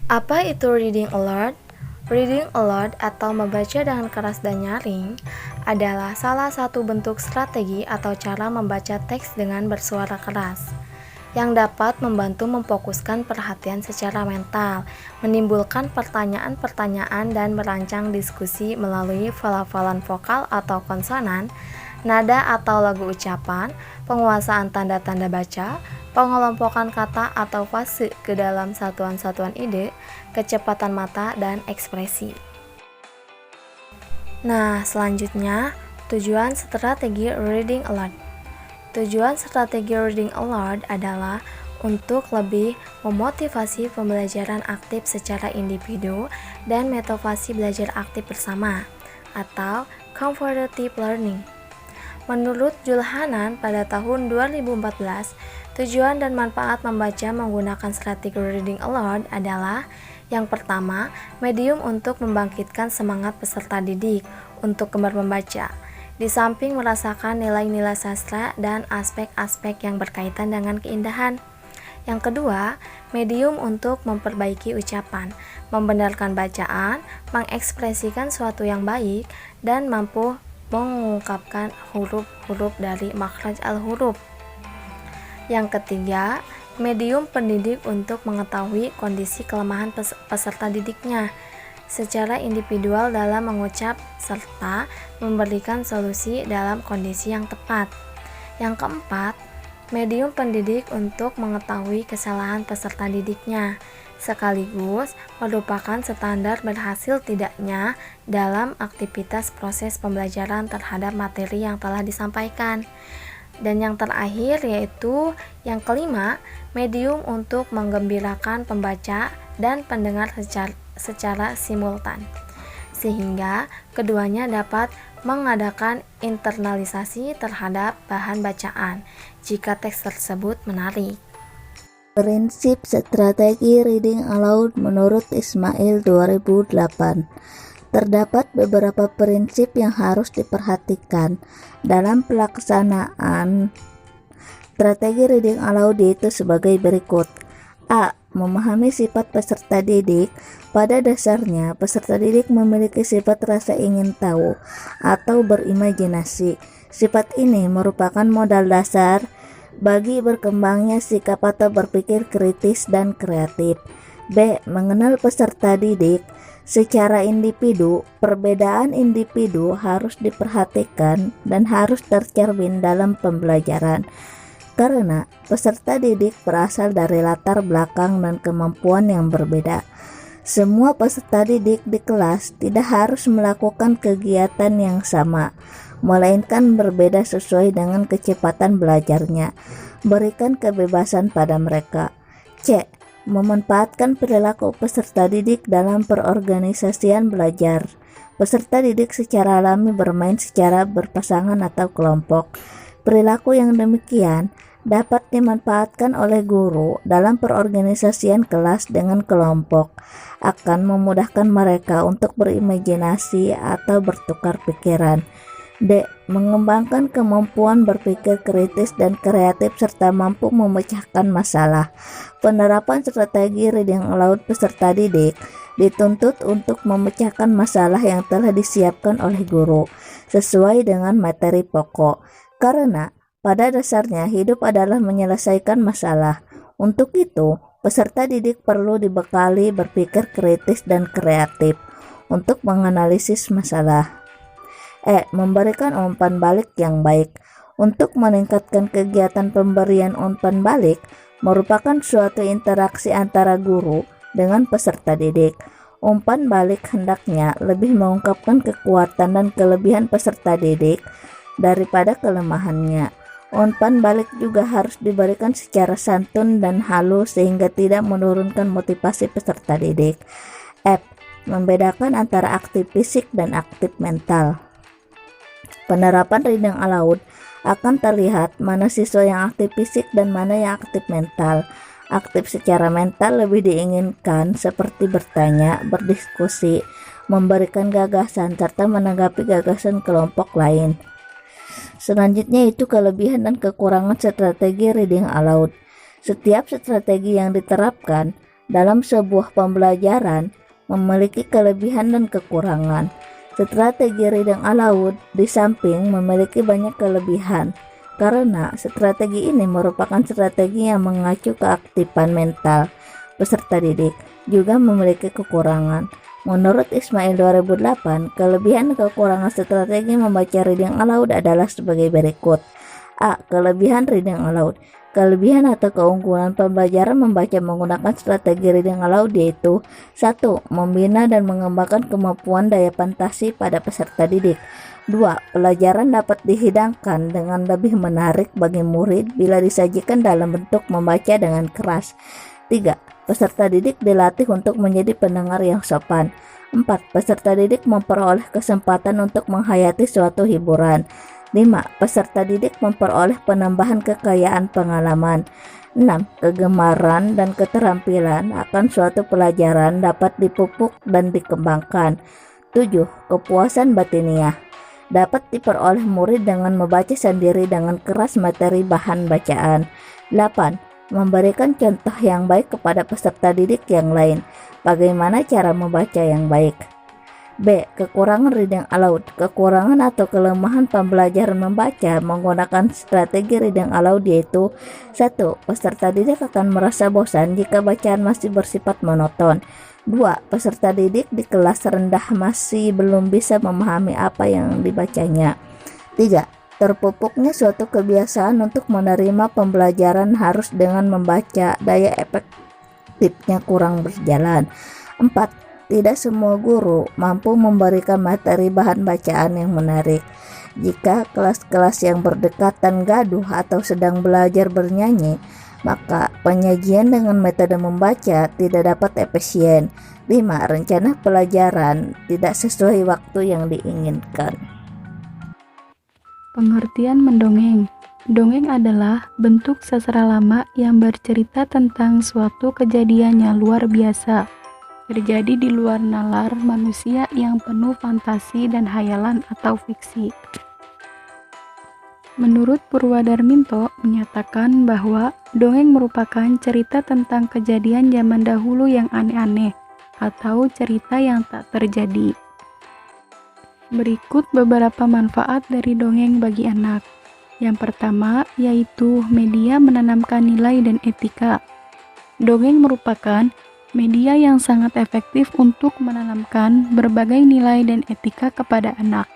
Apa itu reading aloud? Reading aloud atau membaca dengan keras dan nyaring adalah salah satu bentuk strategi atau cara membaca teks dengan bersuara keras yang dapat membantu memfokuskan perhatian secara mental, menimbulkan pertanyaan-pertanyaan dan merancang diskusi melalui pelafalan vokal atau konsonan, nada atau lagu ucapan, penguasaan tanda-tanda baca, pengelompokan kata atau fase ke dalam satuan-satuan ide, kecepatan mata, dan ekspresi. Nah, selanjutnya, tujuan strategi reading aloud. Tujuan strategi reading aloud adalah untuk lebih memotivasi pembelajaran aktif secara individu dan motivasi belajar aktif bersama, atau cooperative learning. Menurut Julhanan pada tahun 2014, tujuan dan manfaat membaca menggunakan strategi reading aloud adalah: yang pertama, medium untuk membangkitkan semangat peserta didik untuk gemar membaca, di samping merasakan nilai-nilai sastra dan aspek-aspek yang berkaitan dengan keindahan. Yang kedua, medium untuk memperbaiki ucapan, membenarkan bacaan, mengekspresikan suatu yang baik, dan mampu mengungkapkan huruf-huruf dari makhraj al-huruf. Yang ketiga, medium pendidik untuk mengetahui kondisi kelemahan peserta didiknya secara individual dalam mengucap serta memberikan solusi dalam kondisi yang tepat. Yang keempat, medium pendidik untuk mengetahui kesalahan peserta didiknya sekaligus merupakan standar berhasil tidaknya dalam aktivitas proses pembelajaran terhadap materi yang telah disampaikan. Dan yang terakhir yaitu yang kelima, medium untuk menggembirakan pembaca dan pendengar secara simultan, sehingga keduanya dapat mengadakan internalisasi terhadap bahan bacaan jika teks tersebut menarik. Prinsip strategi reading aloud menurut Ismail 2008. Terdapat beberapa prinsip yang harus diperhatikan dalam pelaksanaan strategi reading aloud, yaitu sebagai berikut. A. Memahami sifat peserta didik. Pada dasarnya, peserta didik memiliki sifat rasa ingin tahu atau berimajinasi. Sifat ini merupakan modal dasar bagi berkembangnya sikap atau berpikir kritis dan kreatif. B. Mengenal peserta didik. Secara individu, perbedaan individu harus diperhatikan dan harus tercermin dalam pembelajaran, karena peserta didik berasal dari latar belakang dan kemampuan yang berbeda. Semua peserta didik di kelas tidak harus melakukan kegiatan yang sama, melainkan berbeda sesuai dengan kecepatan belajarnya. Berikan kebebasan pada mereka. C. Memanfaatkan perilaku peserta didik dalam perorganisasian belajar. Peserta didik secara alami bermain secara berpasangan atau kelompok. Perilaku yang demikian dapat dimanfaatkan oleh guru dalam perorganisasian kelas dengan kelompok, akan memudahkan mereka untuk berimajinasi atau bertukar pikiran. D. Mengembangkan kemampuan berpikir kritis dan kreatif serta mampu memecahkan masalah. Penerapan strategi reading aloud peserta didik dituntut untuk memecahkan masalah yang telah disiapkan oleh guru sesuai dengan materi pokok, karena pada dasarnya hidup adalah menyelesaikan masalah. Untuk itu, peserta didik perlu dibekali berpikir kritis dan kreatif untuk menganalisis masalah. E. Memberikan umpan balik yang baik. Untuk meningkatkan kegiatan pemberian umpan balik merupakan suatu interaksi antara guru dengan peserta didik. Umpan balik hendaknya lebih mengungkapkan kekuatan dan kelebihan peserta didik daripada kelemahannya. Umpan balik juga harus diberikan secara santun dan halus sehingga tidak menurunkan motivasi peserta didik. F. Membedakan antara aktif fisik dan aktif mental. Penerapan reading aloud akan terlihat mana siswa yang aktif fisik dan mana yang aktif mental. Aktif secara mental lebih diinginkan seperti bertanya, berdiskusi, memberikan gagasan, serta menanggapi gagasan kelompok lain. Selanjutnya itu kelebihan dan kekurangan strategi reading aloud. Setiap strategi yang diterapkan dalam sebuah pembelajaran memiliki kelebihan dan kekurangan. Strategi reading aloud di samping memiliki banyak kelebihan, karena strategi ini merupakan strategi yang mengacu keaktifan mental peserta didik, juga memiliki kekurangan. Menurut Ismail 2008, kelebihan dan kekurangan strategi membaca reading aloud adalah sebagai berikut. A. Kelebihan reading aloud. Kelebihan atau keunggulan pembelajaran membaca menggunakan strategi reading aloud yaitu 1. Membina dan mengembangkan kemampuan daya fantasi pada peserta didik. 2. Pelajaran dapat dihidangkan dengan lebih menarik bagi murid bila disajikan dalam bentuk membaca dengan keras. 3. Peserta didik dilatih untuk menjadi pendengar yang sopan. 4. Peserta didik memperoleh kesempatan untuk menghayati suatu hiburan. 5. Peserta didik memperoleh penambahan kekayaan pengalaman. 6. Kegemaran dan keterampilan akan suatu pelajaran dapat dipupuk dan dikembangkan. 7. Kepuasan batiniah dapat diperoleh murid dengan membaca sendiri dengan keras materi bahan bacaan. 8. Memberikan contoh yang baik kepada peserta didik yang lain. Bagaimana cara membaca yang baik? B. Kekurangan reading aloud. Kekurangan atau kelemahan pembelajaran membaca menggunakan strategi reading aloud yaitu 1. Peserta didik akan merasa bosan jika bacaan masih bersifat monoton. 2. Peserta didik di kelas rendah masih belum bisa memahami apa yang dibacanya. 3. Terpupuknya suatu kebiasaan untuk menerima pembelajaran harus dengan membaca, daya efektifnya kurang berjalan. 4. Tidak semua guru mampu memberikan materi bahan bacaan yang menarik. Jika kelas-kelas yang berdekatan gaduh atau sedang belajar bernyanyi, maka penyajian dengan metode membaca tidak dapat efisien. 5. Rencana pelajaran tidak sesuai waktu yang diinginkan. Pengertian mendongeng. Dongeng adalah bentuk sastra lama yang bercerita tentang suatu kejadian yang luar biasa, terjadi di luar nalar manusia yang penuh fantasi dan hayalan atau fiksi. Menurut Purwadarminto menyatakan bahwa dongeng merupakan cerita tentang kejadian zaman dahulu yang aneh-aneh atau cerita yang tak terjadi. Berikut beberapa manfaat dari dongeng bagi anak. Yang pertama yaitu media menanamkan nilai dan etika. Dongeng merupakan media yang sangat efektif untuk menanamkan berbagai nilai dan etika kepada anak,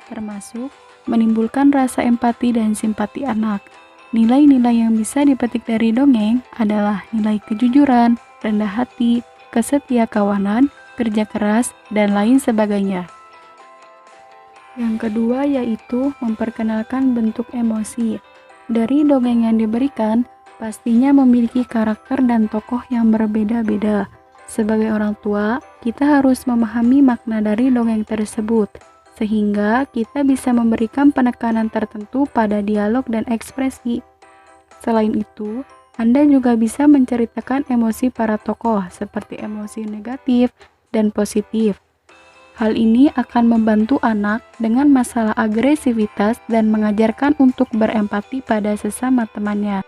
termasuk menimbulkan rasa empati dan simpati anak. Nilai-nilai yang bisa dipetik dari dongeng adalah nilai kejujuran, rendah hati, kesetiakawanan, kerja keras, dan lain sebagainya. Yang kedua yaitu memperkenalkan bentuk emosi. Dari dongeng yang diberikan, pastinya memiliki karakter dan tokoh yang berbeda-beda. Sebagai orang tua, kita harus memahami makna dari dongeng tersebut, sehingga kita bisa memberikan penekanan tertentu pada dialog dan ekspresi. Selain itu, Anda juga bisa menceritakan emosi para tokoh, seperti emosi negatif dan positif. Hal ini akan membantu anak dengan masalah agresivitas dan mengajarkan untuk berempati pada sesama temannya.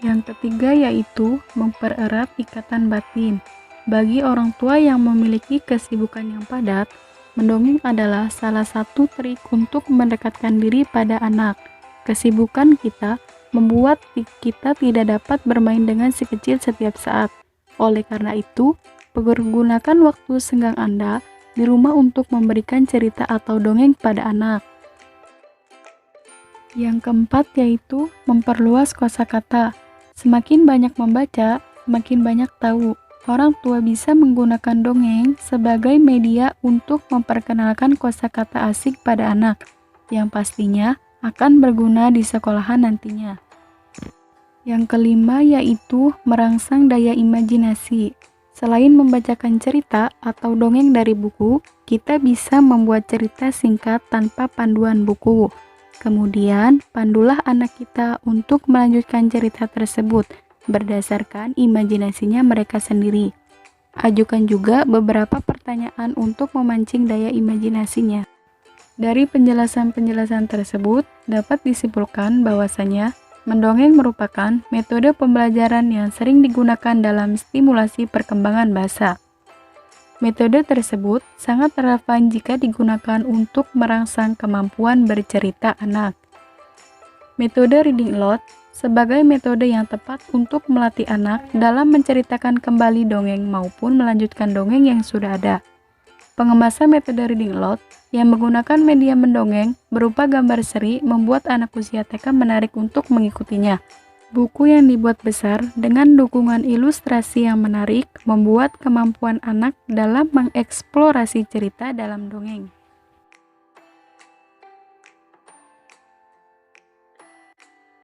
Yang ketiga yaitu mempererat ikatan batin. Bagi orang tua yang memiliki kesibukan yang padat, mendongeng adalah salah satu trik untuk mendekatkan diri pada anak. Kesibukan kita membuat kita tidak dapat bermain dengan si kecil setiap saat. Oleh karena itu, pergunakan waktu senggang Anda di rumah untuk memberikan cerita atau dongeng pada anak. Yang keempat yaitu memperluas kosakata. Semakin banyak membaca, semakin banyak tahu. Orang tua bisa menggunakan dongeng sebagai media untuk memperkenalkan kosakata asik pada anak, yang pastinya akan berguna di sekolahan nantinya. Yang kelima yaitu merangsang daya imajinasi. Selain membacakan cerita atau dongeng dari buku, kita bisa membuat cerita singkat tanpa panduan buku. Kemudian, pandulah anak kita untuk melanjutkan cerita tersebut berdasarkan imajinasinya mereka sendiri. Ajukan juga beberapa pertanyaan untuk memancing daya imajinasinya. Dari penjelasan-penjelasan tersebut, dapat disimpulkan bahwasanya Mendongeng merupakan metode pembelajaran yang sering digunakan dalam stimulasi perkembangan bahasa. Metode tersebut sangat relevan jika digunakan untuk merangsang kemampuan bercerita anak. Metode reading aloud sebagai metode yang tepat untuk melatih anak dalam menceritakan kembali dongeng maupun melanjutkan dongeng yang sudah ada. Pengemasan metode reading aloud yang menggunakan media mendongeng berupa gambar seri membuat anak usia TK menarik untuk mengikutinya. Buku yang dibuat besar dengan dukungan ilustrasi yang menarik membuat kemampuan anak dalam mengeksplorasi cerita dalam dongeng.